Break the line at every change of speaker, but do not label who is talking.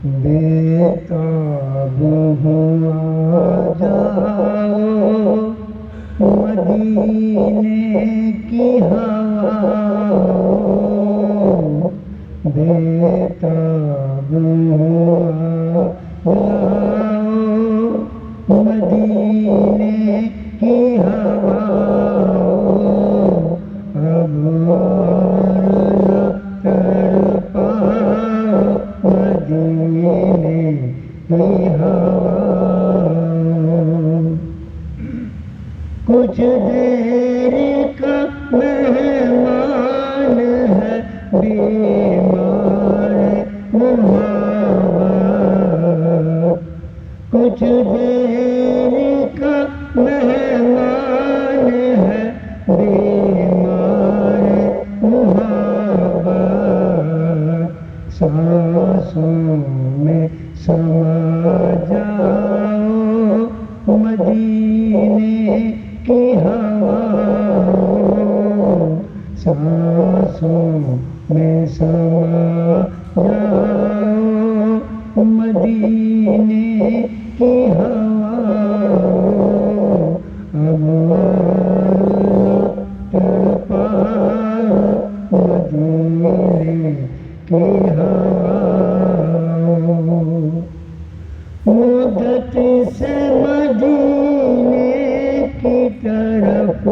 बेताब हुआ जाओ मदीने की हवाओं, बेताब हुआ जाओ मदीने की हवाओं, अब मदीने की हवाओं। कुछ देर का मेहमान है बीमार मुहब्बत, कुछ देर का मेहमान है बीमार मुहब्बत, सांसों में समा जाओ मदीने की हवाओं, सांसों में समा जाओ मदीने की हवाओं, अब तड़पा मदीने की हवाओं। मुद्दत से मदीने की तरफ